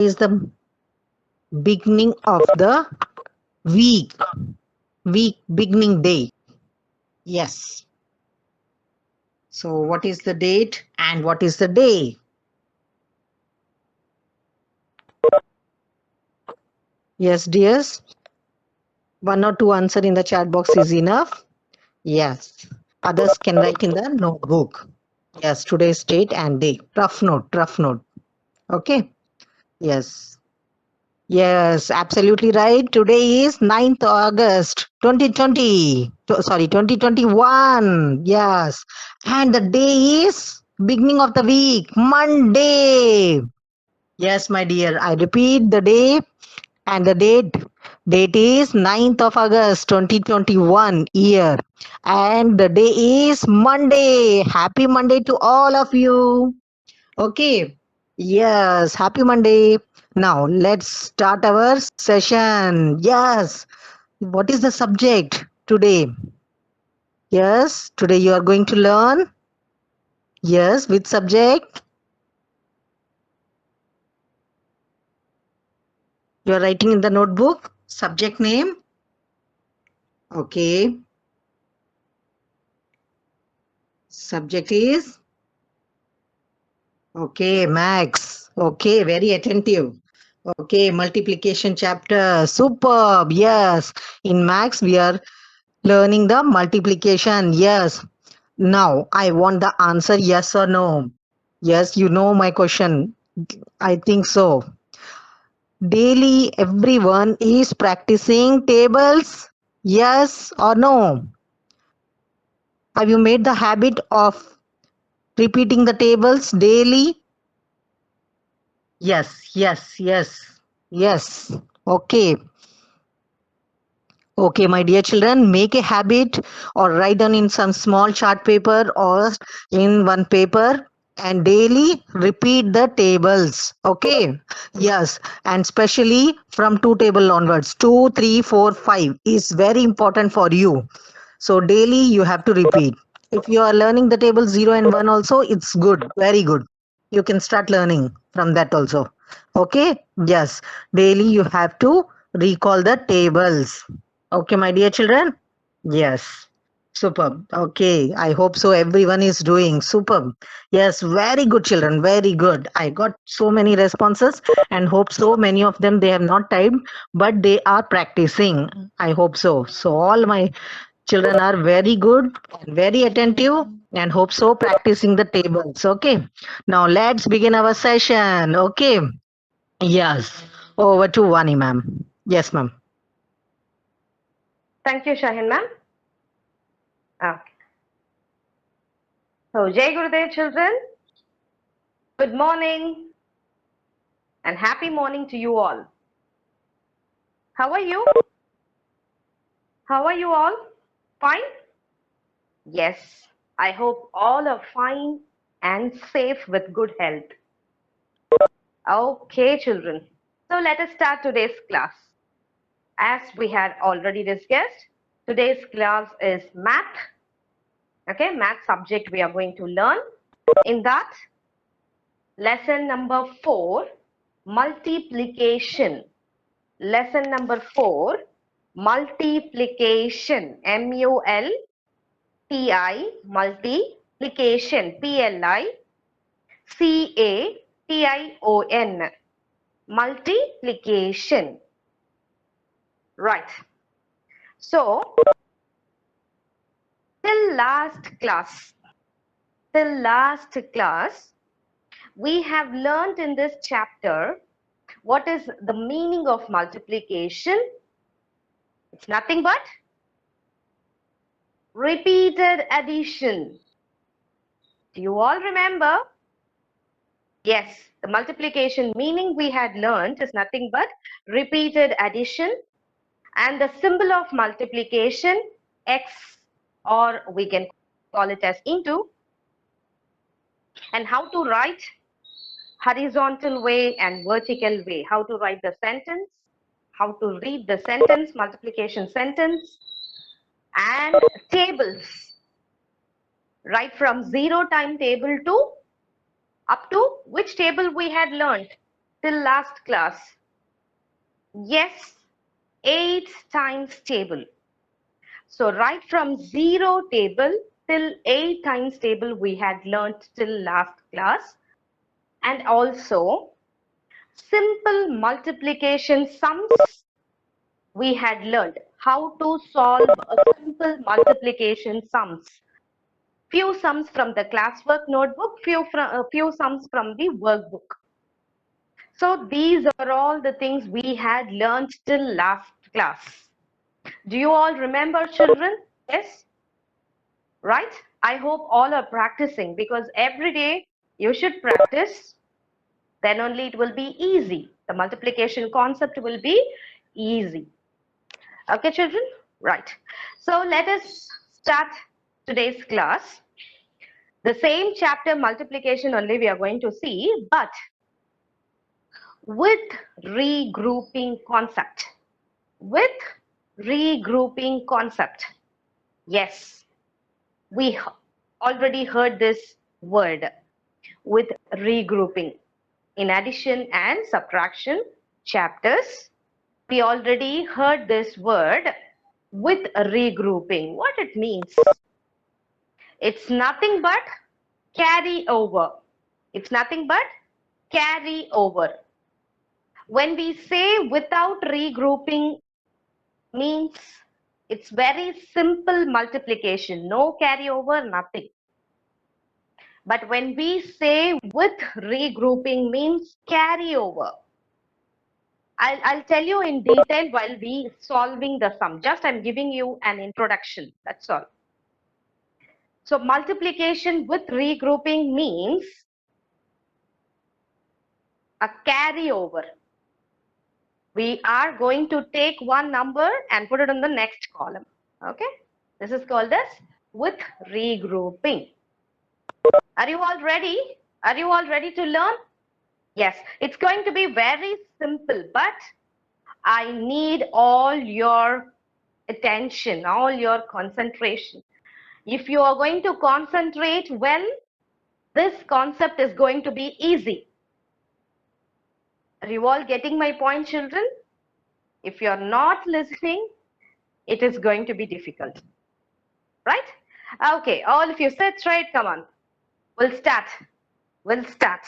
is the beginning of the week. Week beginning day. Yes. So what is the date and what is the day? Yes, dears. One or two answer in the chat box is enough. Yes. Others can write in the notebook. Yes, today's date and day. Rough note, rough note. Okay. Yes. Yes, absolutely right. Today is 9th August 2020. Sorry, 2021. Yes. And the day is beginning of the week, Monday. Yes, my dear. I repeat the day and the date. Date is 9th of August 2021 year. And the day is Monday. Happy Monday to all of you. Okay. Yes, happy Monday. Now let's start our session. Yes. What is the subject today? Yes, today you are going to learn. Yes, which subject? You are writing in the notebook. Subject name. Okay. Subject is okay, Max. Okay, very attentive. Okay, multiplication chapter. Superb. Yes. In Max, we are learning the multiplication. Yes. Now, I want the answer yes or no. Yes, you know my question. I think so. Daily, everyone is practicing tables. Yes or no? Have you made the habit of repeating the tables daily? Yes, yes, yes, yes. Okay. Okay, my dear children, make a habit or write down in some small chart paper or in one paper and daily repeat the tables. Okay. Yes. And especially from two table onwards, 2, 3, 4, 5 is very important for you. So daily you have to repeat. If you are learning the table 0 and 1 also, it's good. Very good. You can start learning from that also. Okay. Yes. Daily you have to recall the tables. Okay, my dear children? Yes. Superb. Okay. I hope so. Everyone is doing superb. Yes. Very good, children. Very good. I got so many responses and hope so many of them they have not typed, but they are practicing. I hope so. So, all my children are very good and very attentive and hope so practicing the tables. Okay. Now, let's begin our session. Okay. Yes. Over to Vani, ma'am. Yes, ma'am. Thank you, Shahin ma'am. Okay. So, Jai Gurudev children, good morning and happy morning to you all. How are you? How are you all? Fine? Yes, I hope all are fine and safe with good health. Okay, children. So, let us start today's class. As we had already discussed, today's class is math. Okay, math subject we are going to learn. In that, lesson number 4, multiplication. Lesson number 4, multiplication. M-U-L-T-I, multiplication. P-L-I-C-A-T-I-O-N. Multiplication. Right. So, till last class, we have learned in this chapter what is the meaning of multiplication. It's nothing but repeated addition. Do you all remember? Yes, the multiplication meaning we had learned is nothing but repeated addition, and the symbol of multiplication, X, or we can call it as into, and how to write horizontal way and vertical way, how to write the sentence, how to read the sentence, multiplication sentence, and tables, right from 0 time table to up to which table we had learned? till last class? Yes, 8 times table. So right from 0 table till 8 times table we had learnt till last class. And also simple multiplication sums we had learned how to solve a simple multiplication sums. Few sums from the classwork notebook, few sums from the workbook. So these are all the things we had learned till last class. Do you all remember, children? Yes? Right? I hope all are practicing, because every day you should practice. Then only it will be easy. The multiplication concept will be easy. Okay, children? Right. So let us start today's class. The same chapter, multiplication, only we are going to see, but with regrouping concept. With regrouping concept. Yes, we already heard this word, with regrouping. In addition and subtraction chapters, we already heard this word, with regrouping. What it means? It's nothing but carry over. It's nothing but carry over. When we say without regrouping, means it's very simple multiplication, no carryover, nothing. But when we say with regrouping, means carryover. I'll tell you in detail while we solving the sum. Just I'm giving you an introduction, that's all. So multiplication with regrouping means a carryover. We are going to take one number and put it in the next column. Okay, this is called as with regrouping. Are you all ready? Are you all ready to learn? Yes, it's going to be very simple, but I need all your attention, all your concentration. If you are going to concentrate well, this concept is going to be easy. Are you all getting my point, children? If you are not listening, it is going to be difficult. Right? Okay, all of you sit straight, come on. We'll start. We'll start.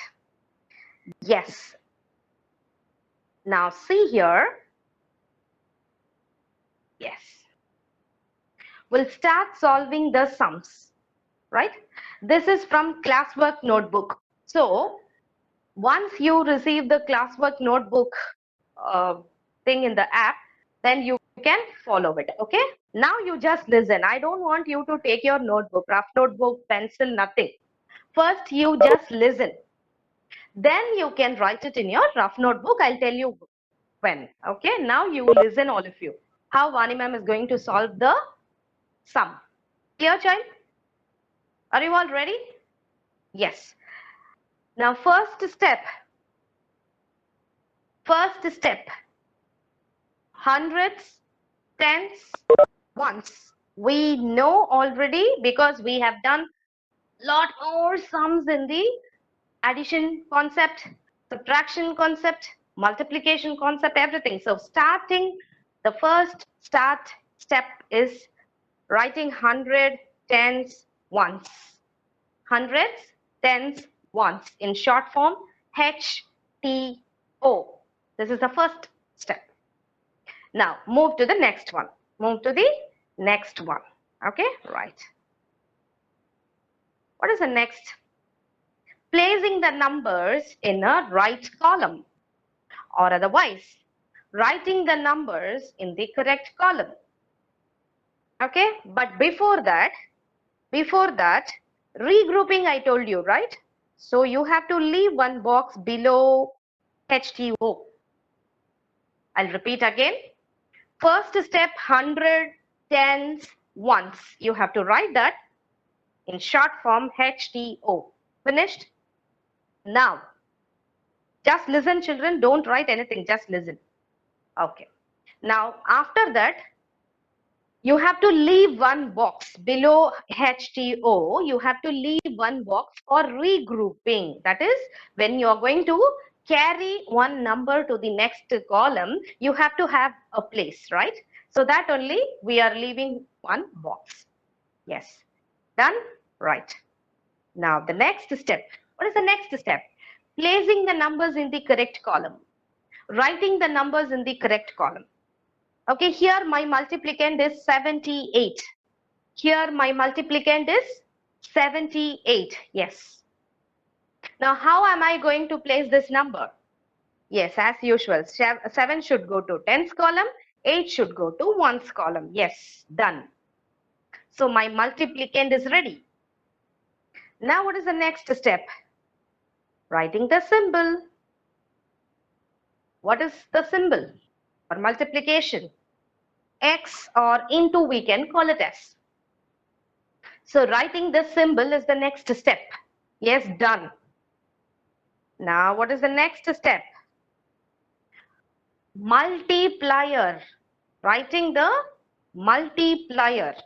Yes. Now see here. Yes. We'll start solving the sums. Right? This is from classwork notebook. So once you receive the classwork notebook thing in the app, then you can follow it. Okay? Now you just listen. I don't want you to take your notebook, rough notebook, pencil, nothing. First, you just listen. Then you can write it in your rough notebook. I'll tell you when. Okay? Now you listen, all of you. How Vani ma'am is going to solve the sum. Clear, child? Are you all ready? Yes. Now, first step. Hundreds, tens, ones. We know already because we have done lot more sums in the addition concept, subtraction concept, multiplication concept, everything. So starting, the first step is writing 100, tens, ones. Hundreds, tens, ones. In short form, HTO. This is the first step. Now move to the next one. Move to the next one. Okay, right. What is the next? Placing the numbers in a right column, or otherwise writing the numbers in the correct column. Okay, but before that, regrouping I told you, right? So you have to leave one box below HTO. I'll repeat again. First step, 100, tens, ones. You have to write that in short form, HTO. Finished? Now, just listen, children. Don't write anything. Just listen. Okay. Now, after that, you have to leave one box below HTO. You have to leave one box for regrouping. That is when you are going to carry one number to the next column, you have to have a place, right? So that only we are leaving one box. Yes. Done? Right. Now the next step. What is the next step? Placing the numbers in the correct column. Writing the numbers in the correct column. Okay, here my multiplicand is 78. Here my multiplicand is 78. Yes. Now how am I going to place this number? Yes, as usual, 7 should go to tens column, 8 should go to ones column. Yes, done. So my multiplicand is ready. Now what is the next step? Writing the symbol. What is the symbol for multiplication? X, or into we can call it S. So writing this symbol is the next step. Yes, done. Now what is the next step? Multiplier. Writing the multiplier.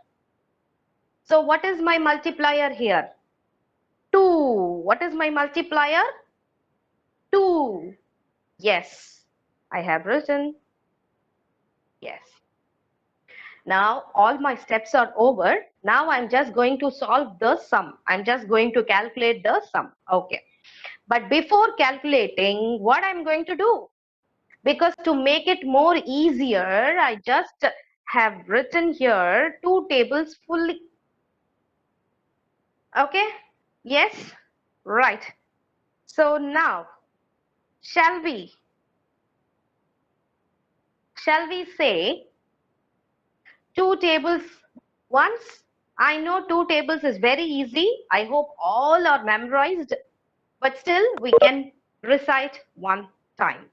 So what is my multiplier here? 2. What is my multiplier? 2. Yes, I have written. Yes. Now all my steps are over. Now I'm just going to solve the sum. I'm just going to calculate the sum. Okay. But before calculating, what I'm going to do? Because to make it more easier, I just have written here 2 tables fully. Okay. Yes. Right. So now, shall we say 2 tables once? I know 2 tables is very easy. I hope all are memorized, but still we can recite one time.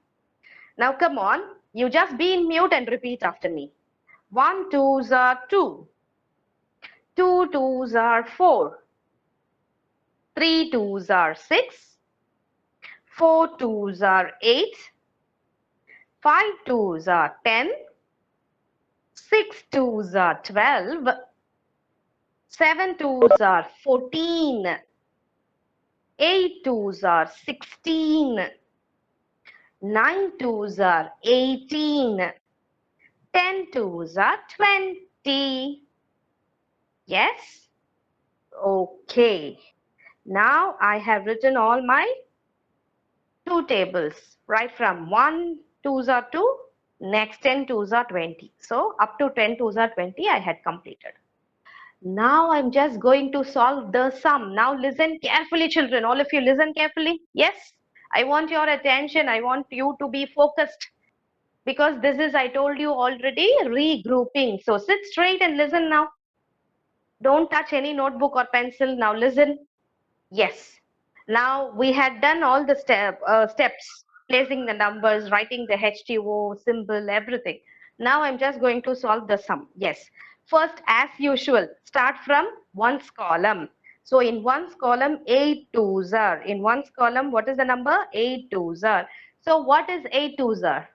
Now come on, you just be in mute and repeat after me. 1 2s are 2. 2 2s are 4. 3 2s are 6. 4 2s are 8. 5 2s are 10. 6 2s are 12. 7 2s are 14. 8 2s are 16. 9 2s are 18. 10 2s are 20. Yes? Okay. Now I have written all my 2 tables. Right from 1 2s are 2. Next 10 2s are 20. So up to 10 2s are 20 I had completed. Now I'm just going to solve the sum. Now listen carefully, children. All of you listen carefully. Yes, I want your attention. I want you to be focused, because this is, I told you already, regrouping. So sit straight and listen now. Don't touch any notebook or pencil. Now listen. Yes. Now we had done all the steps, placing the numbers, writing the H2O symbol, everything. Now I'm just going to solve the sum. Yes. First, as usual, start from ones column. So in ones column, 8 twos are. In ones column, what is the number? 8 twos are. So what is 8 twos are?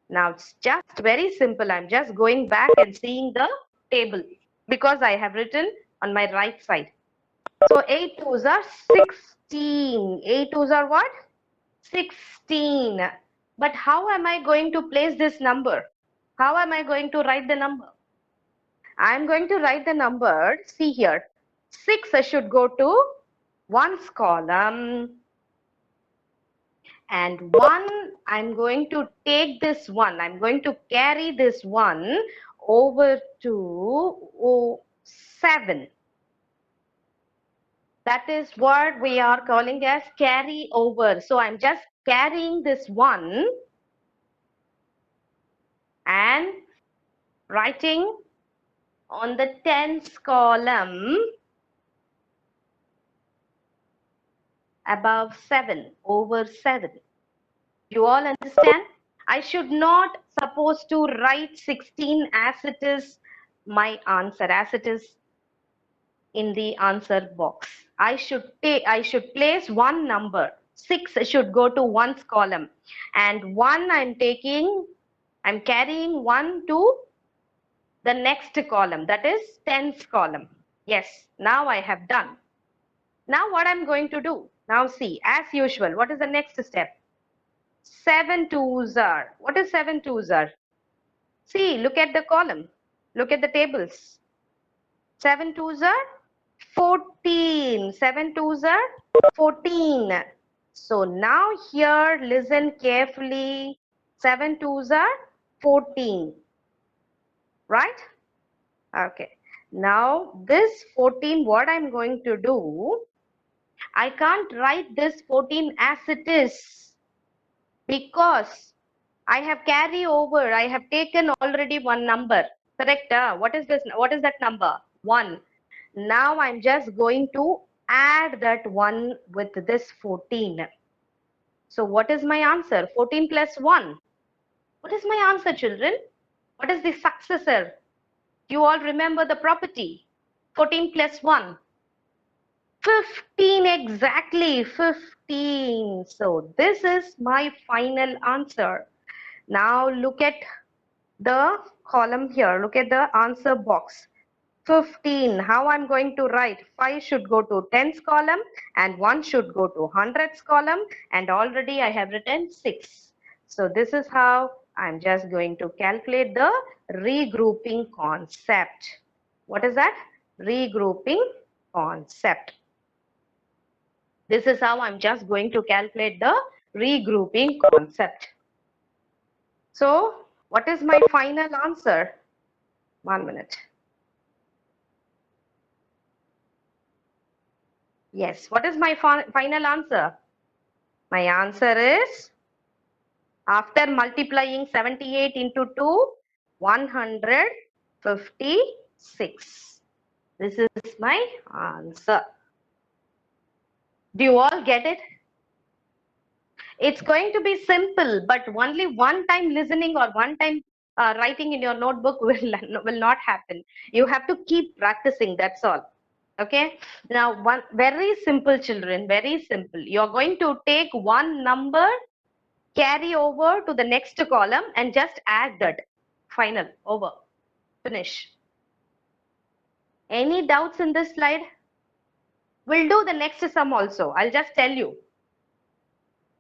Now it's just very simple. I'm just going back and seeing the table, because I have written on my right side. So 8 twos are 16. 8 twos are what? 16. But how am I going to place this number? How am I going to write the number? I am going to write the number. See here. 6 should go to ones column. And 1, I'm going to take this 1. I'm going to carry this 1 over to 7. That is what we are calling as carry over. So I'm just carrying this 1 and writing on the tens column above 7, over 7. You all understand? I should not supposed to write 16 as it is my answer, as it is in the answer box. I should place one number. 6 should go to ones column, and 1 I'm carrying 1 to the next column, that is tens column. Yes, now I have done. Now what I'm going to do? Now see, as usual, what is the next step? 7 twos are. What is 7 twos are? See, look at the column. Look at the tables. 7 twos are 14. 7 twos are 14. So now here, listen carefully. 7 twos are 14. Right? Okay. Now this 14, what I'm going to do, I can't write this 14 as it is because I have carry over. I have taken already one number. Correct? What is this? What is that number? 1. Now I'm just going to add that 1 with this 14. So what is my answer? 14 plus 1. What is my answer, children? What is the successor? You all remember the property. 14 plus 1. 15 exactly. 15. So this is my final answer. Now look at the column here. Look at the answer box. 15. How I'm going to write? 5 should go to tens column and 1 should go to hundreds column, and already I have written 6. So this is how I'm just going to calculate the regrouping concept. What is that? Regrouping concept. This is how I'm just going to calculate the regrouping concept. So what is my final answer? 1 minute. Yes, what is my final answer? My answer is, after multiplying 78 into 2, 156. This is my answer. Do you all get it? It's going to be simple, but only one time listening or one time writing in your notebook will not happen. You have to keep practicing, that's all. Okay, now one very simple, children, very simple. You're going to take one number, carry over to the next column and just add that. Final, over, finish. Any doubts in this slide? We'll do the next sum also. I'll just tell you.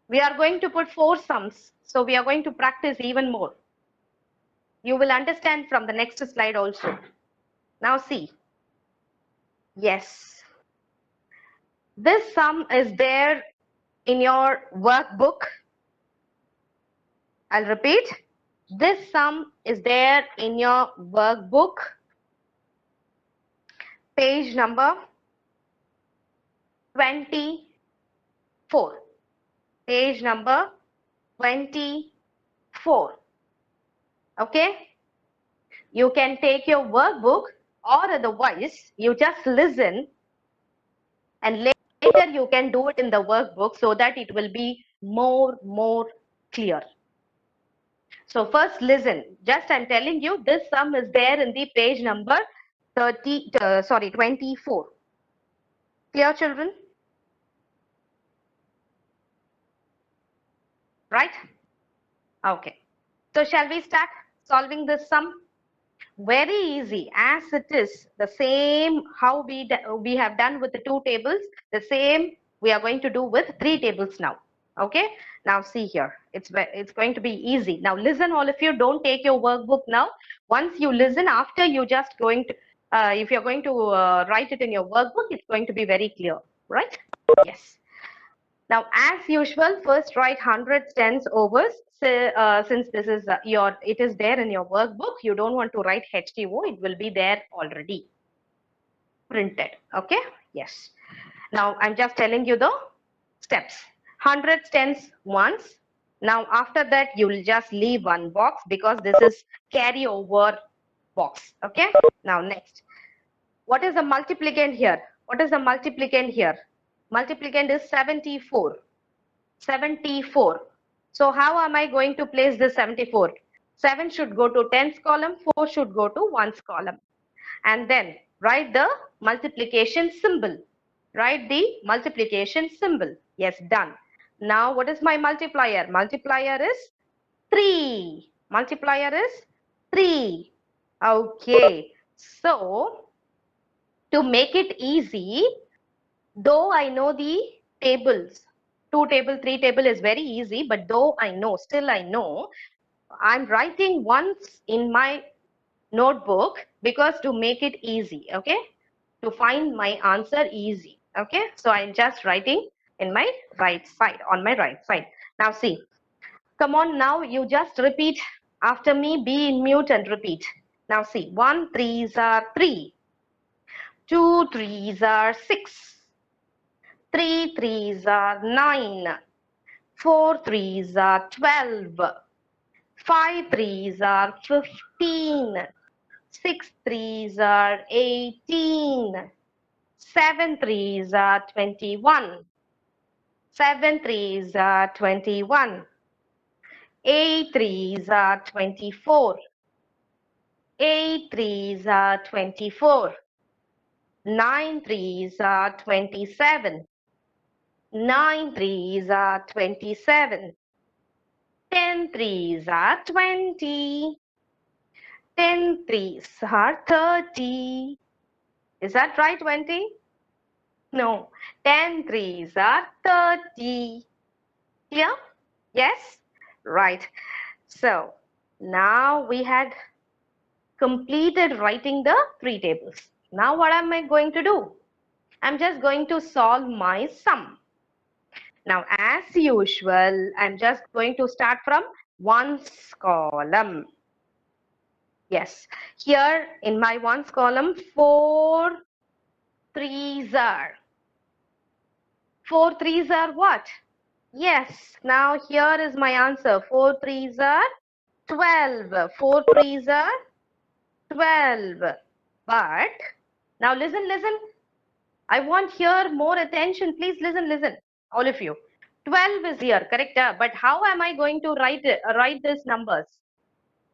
We are going to put 4 sums, so we are going to practice even more. You will understand from the next slide also. Now see. Yes. This sum is there in your workbook. I'll repeat. This sum is there in your workbook. Page number 24. Page number 24. Okay? You can take your workbook, or otherwise you just listen and later you can do it in the workbook so that it will be more clear. So first listen. Just I'm telling you, this sum is there in the page number 24. Clear, children? Right? Okay. So shall we start solving this sum? Very easy, as it is the same how we have done with the 2 tables, the same we are going to do with 3 tables now. Okay, now see here, it's going to be easy. Now listen, all of you, don't take your workbook now. Once you listen, after you just going to if you're going to write it in your workbook, it's going to be very clear, right? Yes. Now, as usual, first write hundreds, tens, overs. So, since this is it is there in your workbook, you don't want to write HTO. It will be there already printed. Okay? Yes. Now, I'm just telling you the steps. Hundreds, tens, ones. Now, after that, you will just leave one box because this is carry over box. Okay? Now, next. What is the multiplicand here? What is the multiplicand here? Multiplicand is 74. 74. So how am I going to place this 74? 7 should go to tens column, 4 should go to ones column. And then write the multiplication symbol. Write the multiplication symbol. Yes, done. Now what is my multiplier? Multiplier is 3. Multiplier is 3. Okay. So to make it easy, though I know the tables, 2 table, 3 table is very easy, but though I know, still I know, I'm writing once in my notebook because to make it easy, okay? To find my answer easy, okay? So I'm just writing in my right side, on my right side. Now see, come on now, you just repeat after me, be in mute and repeat. Now see, 1 3s are 3, 2 3s are 6, 3 3s are 9, 4 3s are 12, 5 3s are 15, 6 3s are 18, 7 3s are 21, 7 3s are 21, 8 3s are 24, 8 3s are 24, 9 3s are 27, 9 3s are 27, 10 3s are 20, 10 3s are 30. Is that right, 20? No, 10 3s are 30. Clear? Yes? Right. So now we had completed writing the 3 tables. Now what am I going to do? I'm just going to solve my sum. Now as usual, I'm just going to start from ones column. Yes, here in my ones column, 4 3s are. 4 3s are what? Yes, now here is my answer. 4 3s are 12. 4 3s are 12. But now listen, listen. I want here more attention. Please listen, listen, all of you. 12 is here, correct? But how am I going to write these numbers?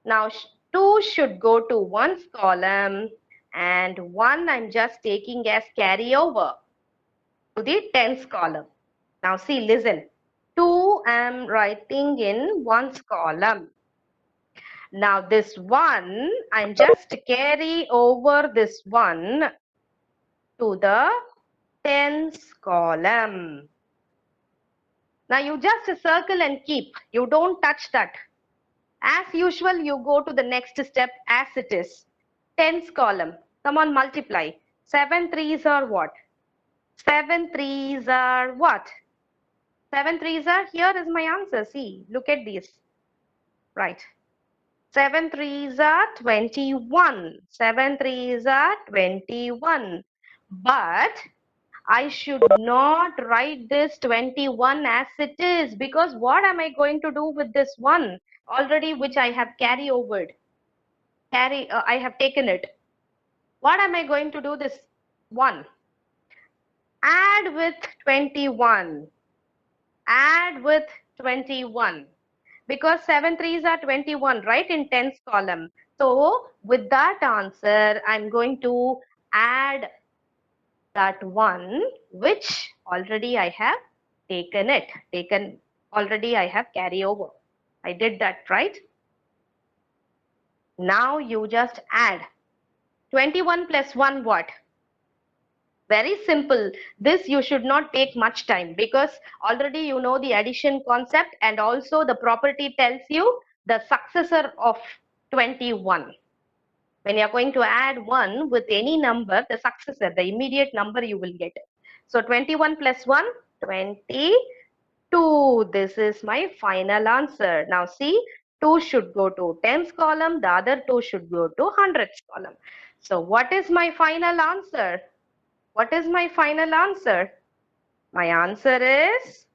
Now 2 should go to one's column and 1 I'm just taking as carryover to the tens column. Now see, listen. 2 I'm writing in one's column. Now this 1 I'm just carry over this 1 to the tens column. Now you just circle and keep. You don't touch that. As usual, you go to the next step as it is. Tens column. Come on, multiply. 7 3s are what? 7 3s are what? 7 3s are, here is my answer. See, look at these. Right. 7 3s are 21. 7 3s are 21. But I should not write this 21 as it is, because what am I going to do with this one already which I have carry over? I have taken it. What am I going to do this one? Add with 21. Add with 21. Because 7 3s are 21, right, in tens column. So with that answer, I'm going to add that one which already I have taken already I have carry over. I did that, right? Now you just add 21 plus 1 what? Very simple. This you should not take much time because already you know the addition concept, and also the property tells you the successor of 21. When you're going to add 1 with any number, the successor, the immediate number you will get. So 21 plus 1, 22. This is my final answer. Now see, 2 should go to tens column, the other 2 should go to hundreds column. So what is my final answer? What is my final answer? My answer is,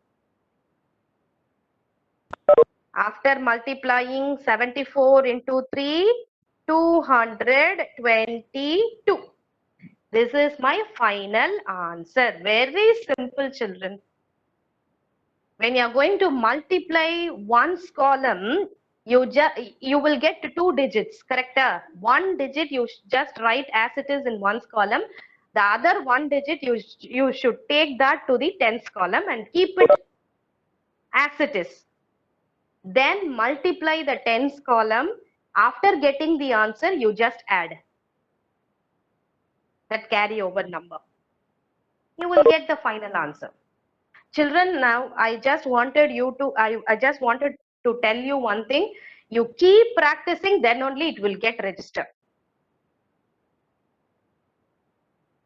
after multiplying 74 into 3, 222. This is my final answer. Very simple, children. When you are going to multiply one's column, you will get 2 digits, correct? One digit you just write as it is in one's column. The other 1 digit you should take that to the tens column and keep it as it is. Then multiply the tens column. After getting the answer, you just add that carryover number. You will get the final answer. Children, now I just wanted to tell you one thing. You keep practicing, then only it will get registered.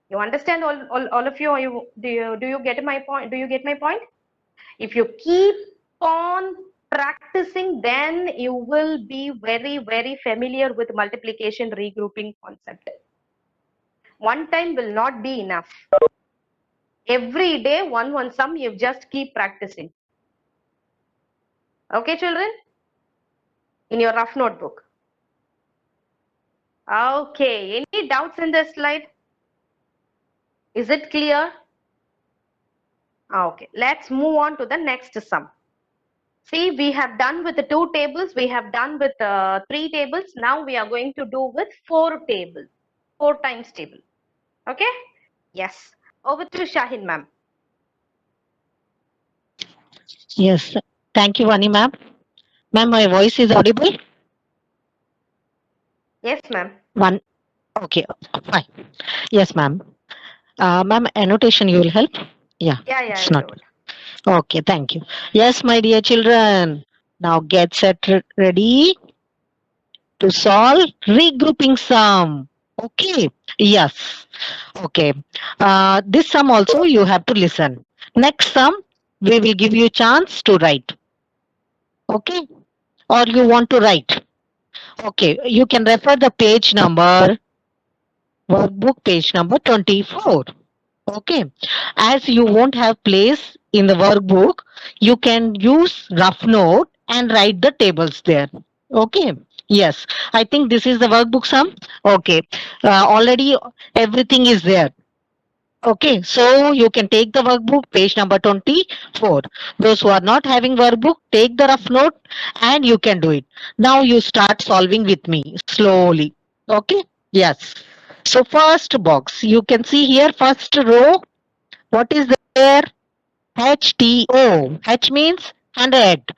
You understand all of you, or do you get my point? Do you get my point? If you keep on practicing, then you will be very, very familiar with multiplication regrouping concept. One time will not be enough. Every day, one sum, you just keep practicing. Okay, children? In your rough notebook. Okay, any doubts in this slide? Is it clear? Okay, let's move on to the next sum. See, we have done with the 2 tables, we have done with 3 tables. Now we are going to do with 4 tables, 4 times table. Okay? Yes. Over to Shahin ma'am. Yes. Thank you, Vani ma'am. Ma'am, my voice is audible? Yes, ma'am. One. Okay. Fine. Yes, ma'am. Ma'am, annotation you will help? Yeah. Yeah, It's I'll not. do it. Okay. Thank you. Yes, my dear children. Now get set ready to solve regrouping sum. Okay. Yes. Okay. This sum also you have to listen. Next sum we will give you chance to write. Okay. Or you want to write. Okay. You can refer the page number, workbook page number 24. Okay. As you won't have place in the workbook, you can use rough note and write the tables there. Okay. Yes. I think this is the workbook sum. Okay. Already everything is there. Okay, so you can take the workbook, page number 24. Those who are not having workbook, take the rough note and you can do it. Now you start solving with me slowly. Okay, yes. So first box, you can see here first row. What is there? HTO. H means 100.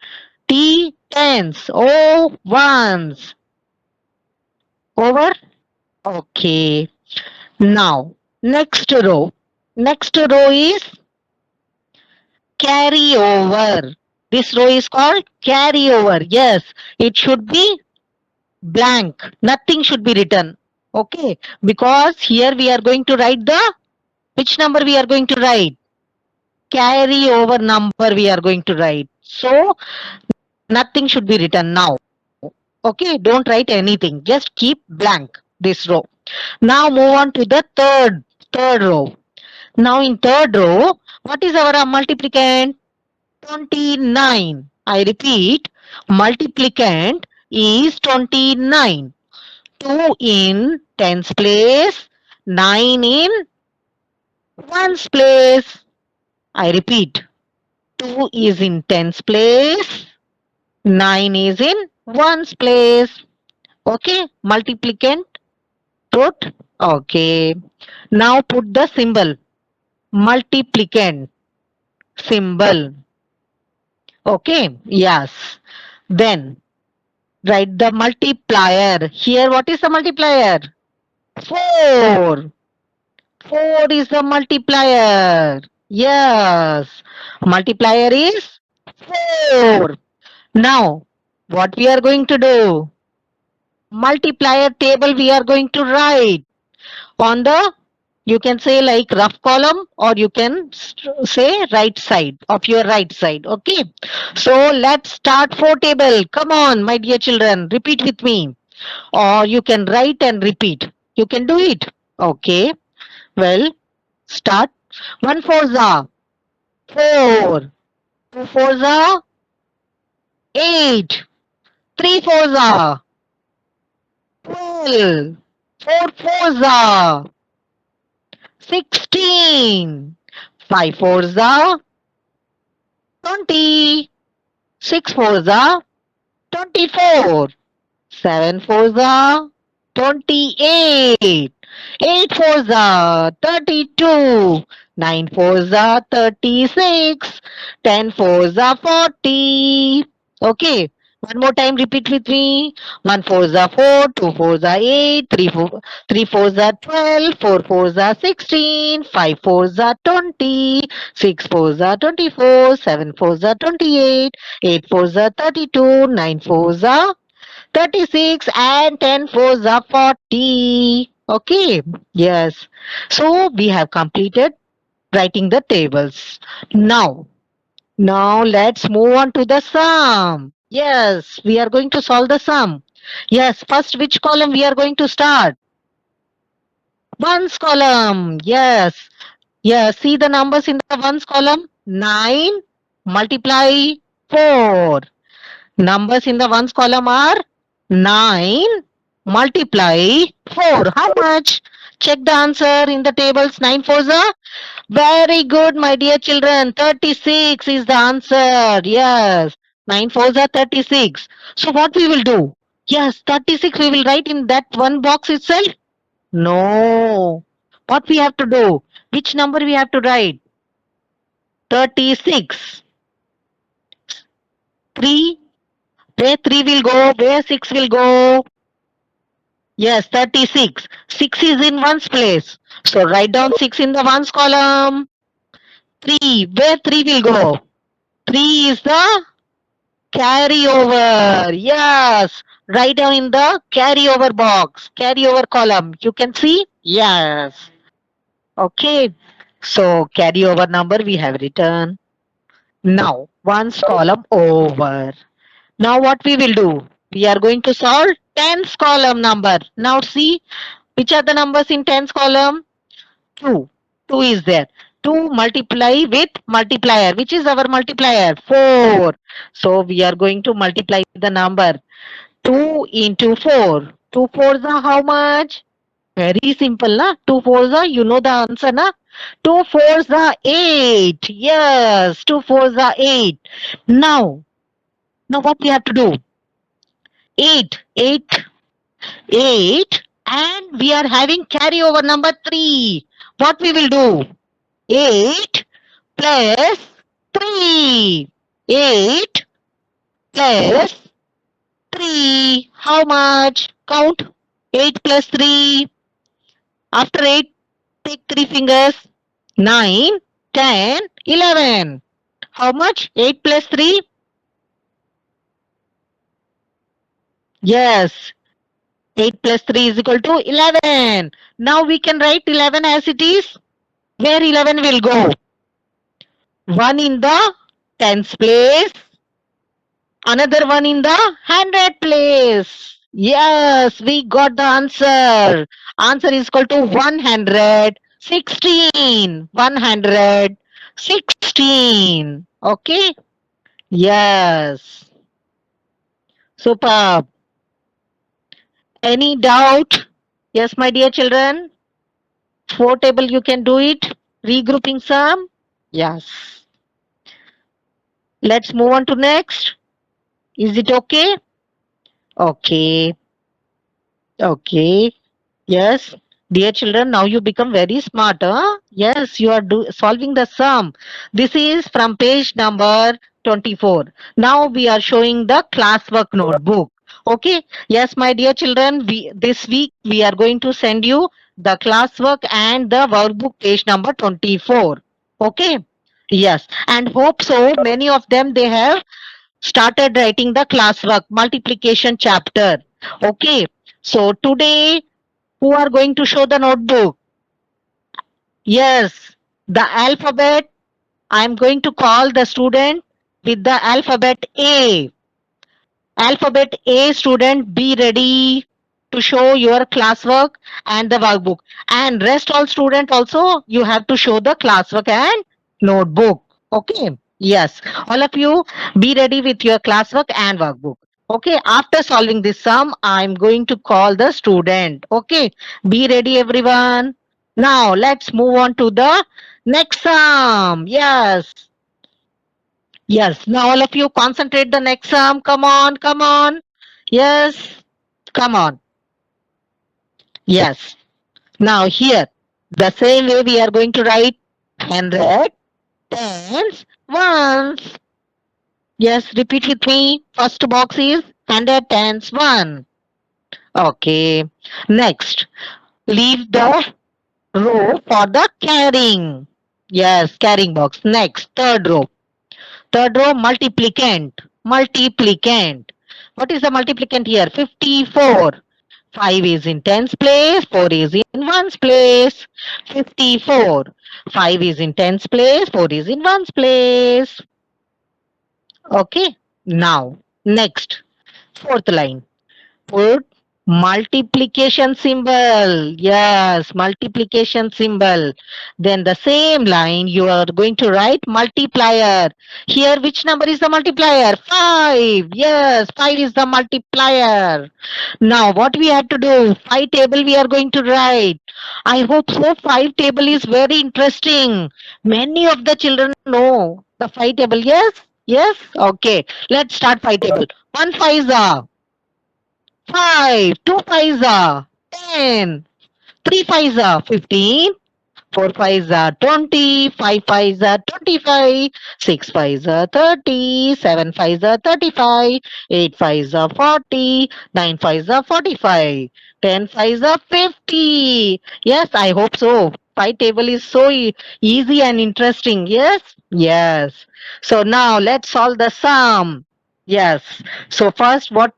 T tens. O ones. Over? Okay. Now, next row. Next row is carry over. This row is called carry over. Yes, it should be blank. Nothing should be written. Okay, because here we are going to write the, which number we are going to write? Carry over number we are going to write. So, nothing should be written now. Okay, don't write anything. Just keep blank this row. Now move on to the third row. Now in third row, what is our multiplicand? 29. I repeat, multiplicand is 29. 2 in tens place, 9 in ones place. I repeat, 2 is in tens place, 9 is in ones place. Okay, multiplicand put. Okay. Now put the symbol. Multiplicand symbol. Okay, yes. Then write the multiplier. Here, what is the multiplier? 4. 4 is the multiplier. Yes. Multiplier is 4. Now, what we are going to do? Multiplier table we are going to write on the, you can say like rough column or you can say right side of your right side. Okay. So let's start for table. Come on, my dear children, repeat with me. Or you can write and repeat. You can do it. Okay. Well, start. 1 4 za 4. 2 4 za 8. 3 4 za 12. 4 4 za 16. 5 4 za 20. 6 4 za 24. 7 4 za 28. 8 4 za 32. 9 4 za 36. 10 4 za 40. Okay. One more time, repeat with me. 1 fours are 4, 2 fours are 8, 3 fours are 12, 4 fours are 16, 5 fours are 20, 6 fours are 24, 7 fours are 28, 8 fours are 32, 9 fours are 36, and 10 fours are 40. Okay, yes. So we have completed writing the tables. Now let's move on to the sum. Yes, we are going to solve the sum. Yes, first which column we are going to start? Ones column. Yes. Yes, see the numbers in the ones column. 9 multiply 4. Numbers in the ones column are 9 multiply 4. How much? Check the answer in the tables. 9 fours are very good, my dear children. 36 is the answer. Yes. 9 fours are 36. So what we will do? Yes, 36 we will write in that one box itself. No. What we have to do? Which number we have to write? 36. 3. Where 3 will go? Where 6 will go? Yes, 36. 6 is in ones place. So write down 6 in the ones column. 3. Where 3 will go? 3 is the carryover. Yes. Write down in the carryover box, carryover column. You can see? Yes. Okay. So carryover number we have written. Now, ones column over. Now what we will do? We are going to solve tens column number. Now see, which are the numbers in tens column? 2. 2 is there. 2 multiply with multiplier. Which is our multiplier? 4. So we are going to multiply the number. 2 into 4. 2 fours are how much? Very simple, na? 2 fours are, you know the answer, na? 2 fours are 8. Yes, 2 fours are 8. Now what we have to do? 8. 8, and we are having carryover number 3. What we will do? 8 plus 3. 8 plus 3. How much? Count. 8 plus 3. After 8, take 3 fingers. 9, 10, 11. How much? 8 plus 3? Yes. 8 plus 3 is equal to 11. Now we can write 11 as it is. Where 11 will go? 1 in the tens place, another one in the hundred place. Yes, we got the answer. Answer is equal to 116. 116. Okay? Yes. Superb. Any doubt? Yes, my dear children. 4 table you can do it. Regrouping sum. Yes. Let's move on to next. Is it okay? Okay. Okay. Yes. Dear children, now you become very smart. Huh? Yes, you are solving the sum. This is from page number 24. Now we are showing the classwork notebook. Okay. Yes, my dear children, this week we are going to send you the classwork and the workbook page number 24. Okay. Yes. And hope so many of them they have started writing the classwork multiplication chapter. Okay. So today, who are going to show the notebook? Yes, the alphabet. I'm going to call the student with the alphabet A. Alphabet A student, be ready to show your classwork and the workbook. And rest all student also, you have to show the classwork and notebook. Okay. Yes. All of you be ready with your classwork and workbook. Okay. After solving this sum, I'm going to call the student. Okay. Be ready everyone. Now let's move on to the next sum. Yes. Yes. Now all of you concentrate the next sum. Come on. Come on. Yes. Come on. Yes. Now here, the same way we are going to write 100, tens, ones. Yes, repeat with me. First box is 100 tens 1. Okay. Next, leave the row for the carrying. Yes, carrying box. Next, third row. Third row, multiplicand. Multiplicand. What is the multiplicand here? 54. 5 is in tens place, 4 is in ones place. 54. 5 is in tens place, 4 is in ones place. Okay. Now, next, fourth line. Put multiplication symbol. Yes, multiplication symbol. Then the same line you are going to write multiplier. Here which number is the multiplier? 5. Yes, 5 is the multiplier. Now what we have to do? 5 table we are going to write. I hope so. 5 table is very interesting. Many of the children know the 5 table. Yes? Yes? Okay. Let's start 5 table. 1 5 is 5, 2 5s are 10, 3 5s are 15, 4 5s are 20, 5 5s are 25, 6 5s are 30, 7 5s are 35, 8 5s are 40, 9 5s are 45, 10 5s are 50. Yes, I hope so. 5 table is so easy and interesting. Yes? Yes. So now let's solve the sum. Yes. So first what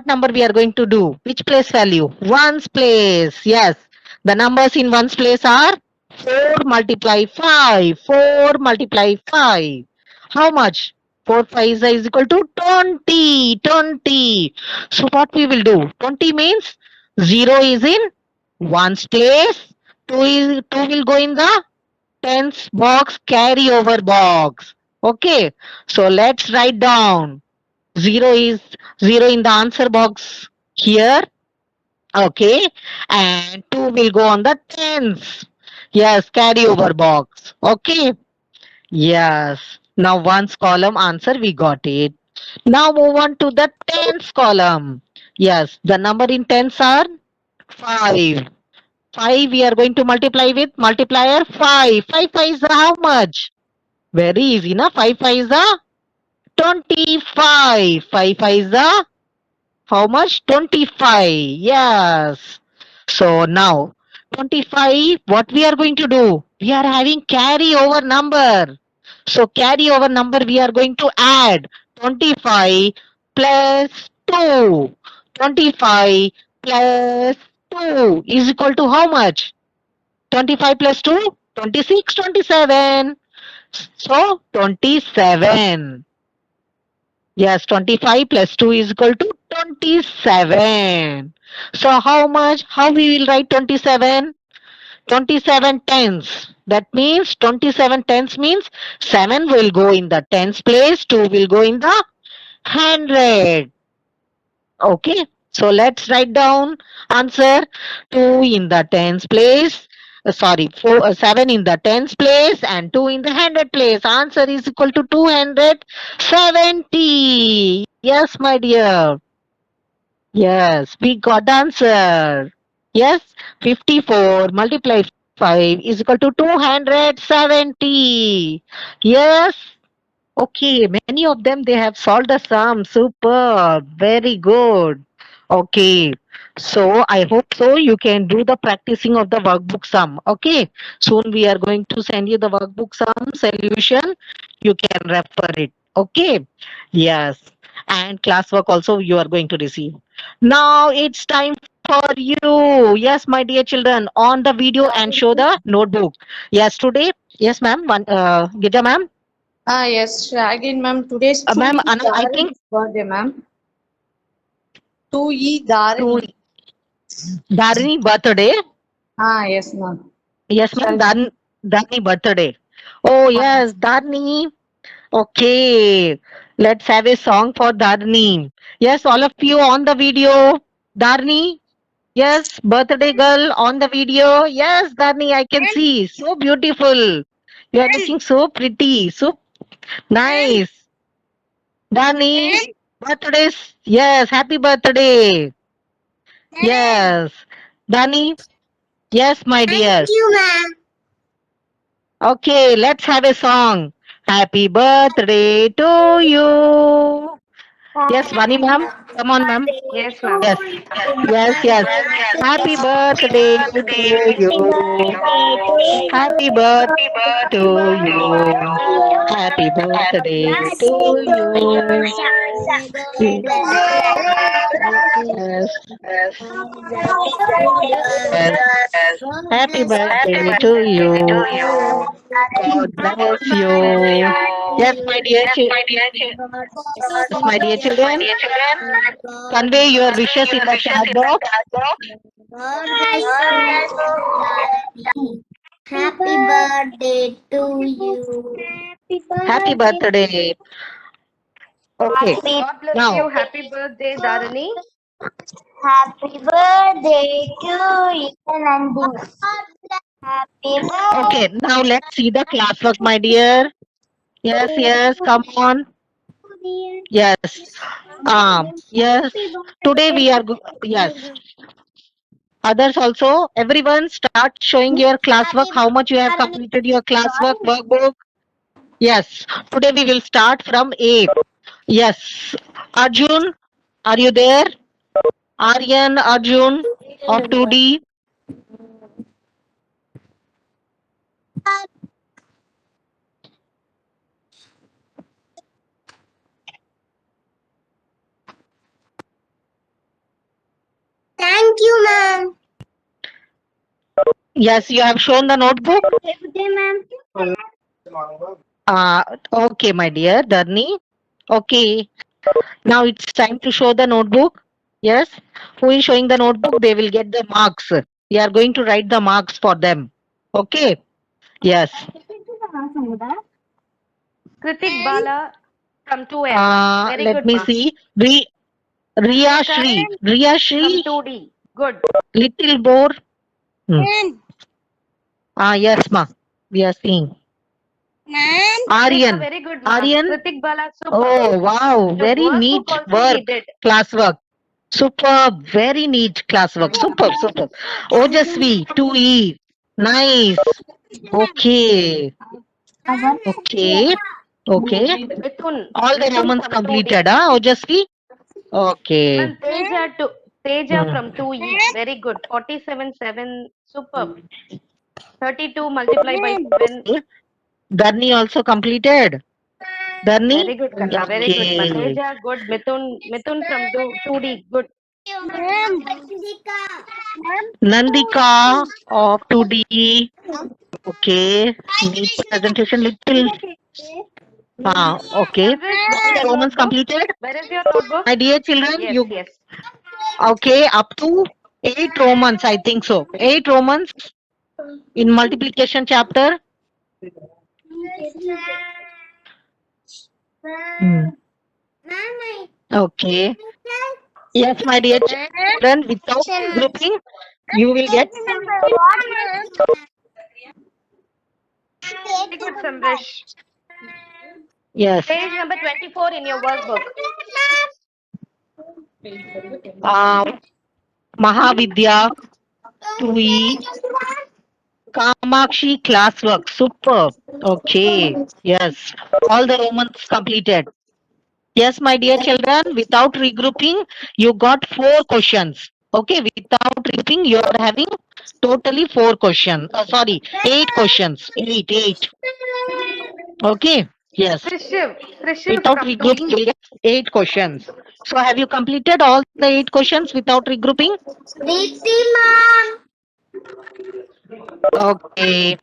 number we are going to do? Which place value? Ones place. Yes. The numbers in ones place are 4 multiply 5. 4 multiply 5. How much? 4 5 is equal to 20. 20. So what we will do? 20 means 0 is in ones place. 2 will go in the tens box, carry over box. Okay. So let's write down. 0 is 0 in the answer box here. Okay. And 2 will go on the tens. Yes, carry over box. Okay. Yes. Now ones column answer we got it. Now move on to the tens column. Yes, the number in tens are 5. 5 we are going to multiply with multiplier 5. 5 5 is how much? Very easy, na? 5 5 is 25. 5 5 is how much? 25. Yes. So now 25, what we are going to do? We are having carry over number. So carry over number we are going to add 25 plus 2. 25 plus 2 is equal to how much? 25 plus 2? 26, 27. So 27. Yes, 25 plus 2 is equal to 27. So how much? How we will write 27? 27 tens. That means 27 tens means 7 will go in the tens place, 2 will go in the 100. Okay. So let's write down answer 2 in the tens place. Sorry, 7 in the tens place and 2 in the 100 place. Answer is equal to 270. Yes, my dear. Yes, we got the answer. Yes, 54 multiply 5 is equal to 270. Yes. Okay, many of them they have solved the sum. Super, very good. Okay, so I hope so you can do the practicing of the workbook sum. Okay, soon we are going to send you the workbook sum solution. You can refer it. Okay, yes, and classwork also you are going to receive. Now it's time for you. Yes, my dear children, on the video and show the notebook. Yes, today. Yes, ma'am. Gita, ma'am. Yes, again, ma'am. Today's Ma'am, 2E Anna, I think Dharani's birthday, ma'am. 2E to Dharani. Dharini birthday. Yes, ma'am. Yes, ma'am. Shall Dharani birthday. Oh, yes, Dharani. Okay, let's have a song for Dharani. Yes, all of you on the video. Dharani. Yes, birthday girl on the video. Yes, Dharani, I can see. So beautiful. You are looking so pretty. So nice. Dharani, birthdays. Yes, happy birthday. Yes. Dharani. Yes, my dear. you, ma'am. Okay, let's have a song. Happy birthday to you. Yes, Vani ma'am. Come on, ma'am. Yes, ma'am. Yes, yes. Happy birthday to you. Happy birthday to you. Happy birthday to you. Yes, yes. Happy birthday to you. God bless you. Yes, my dear, yes, my dear children. Convey your wishes in the chat box. Happy birthday to you. Happy birthday. Okay. God bless Now, you. Happy birthday, Dharani. Happy birthday to you, Nandi. Happy birthday. okay. Now let's see the classwork, my dear. Yes. Come on. Yes. Yes. Today we are. Yes. Others also. Everyone start showing your classwork. How much you have completed your classwork workbook. Yes. Today we will start from A. Yes. Arjun, are you there? Aryan, Arjun of 2D. Thank you, ma'am. Yes, you have shown the notebook. Good day, ma'am. Okay, my dear Dharni. Okay. Now it's time to show the notebook. Yes. Who is showing the notebook? They will get the marks. We are going to write the marks for them. Okay. Yes. Kritik Bala from 2F. Very Let good, me ma. see. Riya Shri. Riya From Shri. 2D. Good. Little more. Yes, ma. We are seeing. Ma'am. Aryan. Very good, ma. Aryan. Kritik Bala, super. Oh, wow. The Very workbook neat also he work. did. Classwork. Superb. Very neat classwork. Superb. Ojasvi. 2E. Nice. Okay. Okay. Mithun. All the Mithun Romans from 2D. completed, Ojasvi? Okay. And Teja Hmm. from 2E. Very good. 47.7. Superb. 32 multiplied by 7. Dharni also completed. Dharni? Very good, Kanna. Very good. Okay. Teja, good. Mithun from 2D. Good. Ma'am. Nandika of 2D. Okay. Neat presentation little. Okay. Samrish, All where is the your Romans notebook? completed. Where is your notebook? My dear children, Yes, you yes. okay up to 8 Romans, I think so. 8 Romans in multiplication chapter. Hmm. Okay. Yes, my dear children, without grouping, you will get. Very good, Samrish. Yes. Page number 24 in your workbook. Mahavidya, Tui, Kamakshi classwork. Super. Okay. Yes. All the Romans completed. Yes, my dear children, without regrouping, you got 4 questions. Okay, without regrouping, you are having totally 4 questions. Sorry, 8 questions. Eight. Okay, yes. Trishiv Without from regrouping, 2E. you will get 8 questions. So, have you completed all the 8 questions without regrouping? Diti, ma'am. Okay.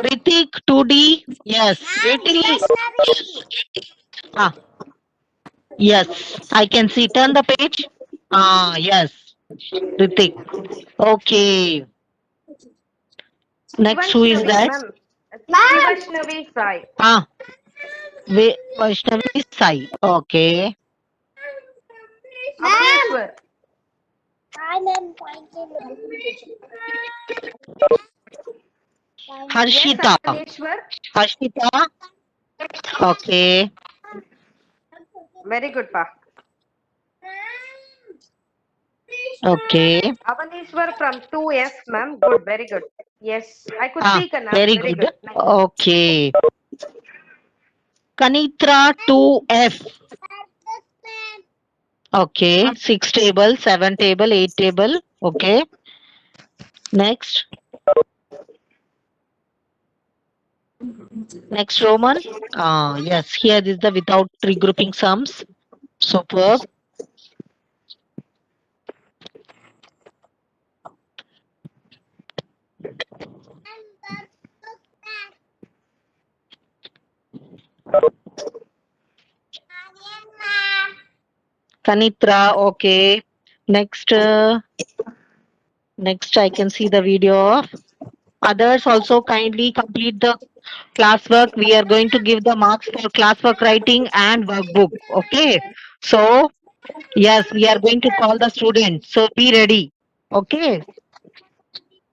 Ritik 2D. Yes. Ah, yes. I can see. Turn the page. Yes. Ritik. Okay. Next, who is that? Ma'am. Vaishnavi Sai. Vaishnavi Sai. Okay. Abheshwar. Harshita. Abheshwar. Harshita. Okay. Very good, Pa. Okay. Avanishwar from 2F, ma'am. Good, very good. Yes, I could Ah, see Kanna. very good. Nice. Okay. Kanitra 2F. Okay. 6 table, 7 table, 8 table. Okay. Next. Next Roman. Ah, yes. Here is the without regrouping sums. Superb. Kanitra. Okay. Next. Next, I can see the video of others. Also, kindly complete the classwork. We are going to give the marks for classwork writing and workbook. Okay. So, yes, we are going to call the students. So, be ready. Okay.